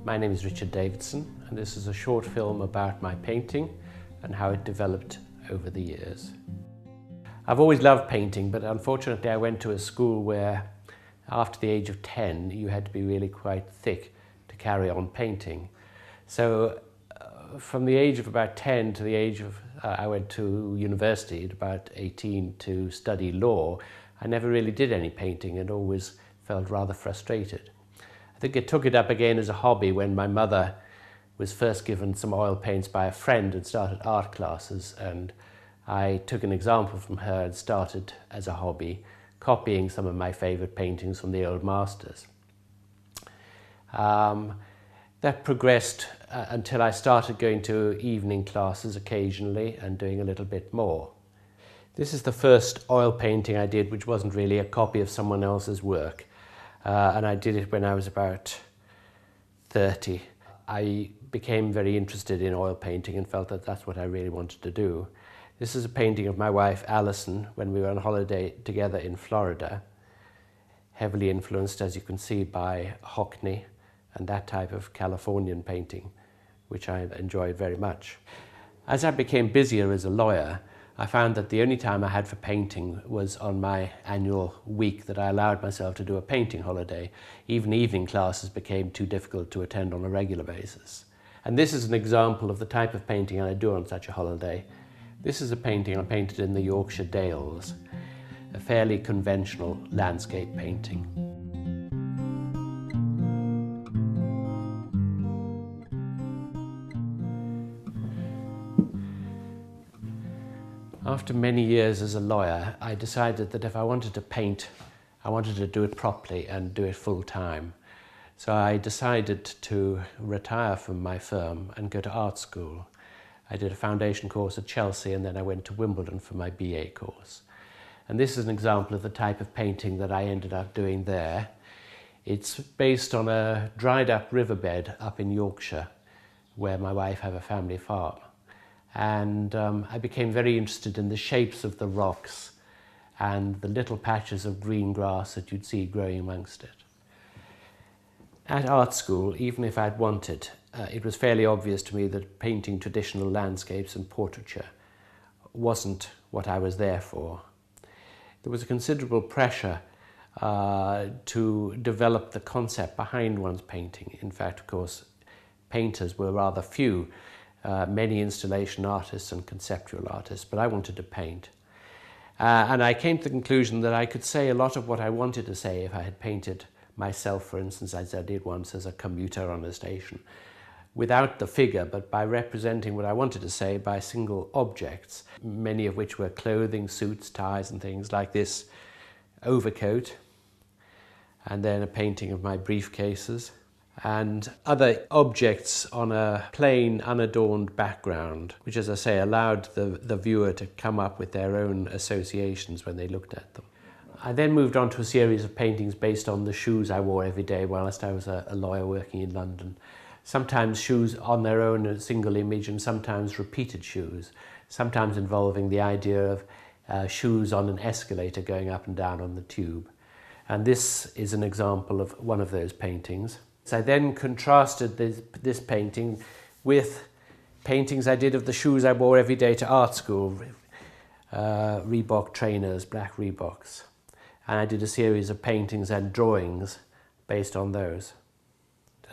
My name is Richard Davidson, and this is a short film about my painting and how it developed over the years. I've always loved painting, but unfortunately I went to a school where after the age of 10 you had to be really quite thick to carry on painting. So from the age of about 10 to the age of I went to university at about 18 to study law, I never really did any painting and always felt rather frustrated. I think I took it up again as a hobby when my mother was first given some oil paints by a friend and started art classes, and I took an example from her and started as a hobby copying some of my favourite paintings from the old masters. That progressed until I started going to evening classes occasionally and doing a little bit more. This is the first oil painting I did, which wasn't really a copy of someone else's work. And I did it when I was about 30. I became very interested in oil painting and felt that that's what I really wanted to do. This is a painting of my wife Alison when we were on holiday together in Florida, heavily influenced, as you can see, by Hockney and that type of Californian painting, which I enjoyed very much. As I became busier as a lawyer, I found that the only time I had for painting was on my annual week that I allowed myself to do a painting holiday. Even evening classes became too difficult to attend on a regular basis. And this is an example of the type of painting I do on such a holiday. This is a painting I painted in the Yorkshire Dales, a fairly conventional landscape painting. After many years as a lawyer, I decided that if I wanted to paint, I wanted to do it properly and do it full time. So I decided to retire from my firm and go to art school. I did a foundation course at Chelsea, and then I went to Wimbledon for my BA course. And this is an example of the type of painting that I ended up doing there. It's based on a dried up riverbed up in Yorkshire, where my wife have a family farm. And I became very interested in the shapes of the rocks and the little patches of green grass that you'd see growing amongst it. At art school, even if I'd wanted, it was fairly obvious to me that painting traditional landscapes and portraiture wasn't what I was there for. There was a considerable pressure to develop the concept behind one's painting. In fact, of course, painters were rather few. Many installation artists and conceptual artists, but I wanted to paint. And I came to the conclusion that I could say a lot of what I wanted to say if I had painted myself, for instance, as I did once as a commuter on a station, without the figure, but by representing what I wanted to say by single objects, many of which were clothing, suits, ties and things like this overcoat, and then a painting of my briefcases, and other objects on a plain, unadorned background, which, as I say, allowed the viewer to come up with their own associations when they looked at them. I then moved on to a series of paintings based on the shoes I wore every day whilst I was a lawyer working in London. Sometimes shoes on their own, a single image, and sometimes repeated shoes, sometimes involving the idea of shoes on an escalator going up and down on the tube. And this is an example of one of those paintings. So I then contrasted this painting with paintings I did of the shoes I wore every day to art school, Reebok trainers, black Reeboks. And I did a series of paintings and drawings based on those.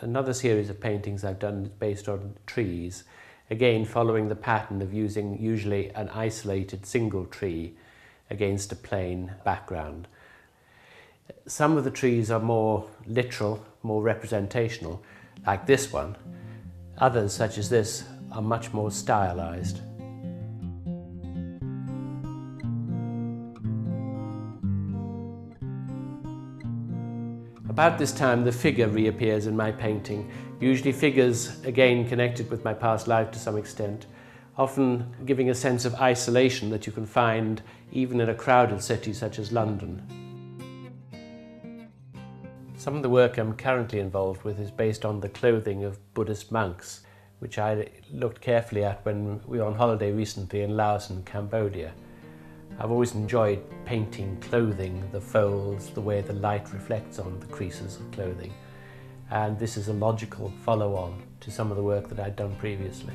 Another series of paintings I've done is based on trees, again following the pattern of using usually an isolated single tree against a plain background. Some of the trees are more literal, more representational, like this one. Others, such as this, are much more stylized. About this time, the figure reappears in my painting, usually figures, again, connected with my past life to some extent, often giving a sense of isolation that you can find even in a crowded city such as London. Some of the work I'm currently involved with is based on the clothing of Buddhist monks, which I looked carefully at when we were on holiday recently in Laos and Cambodia. I've always enjoyed painting clothing, the folds, the way the light reflects on the creases of clothing. and this is a logical follow-on to some of the work that I'd done previously.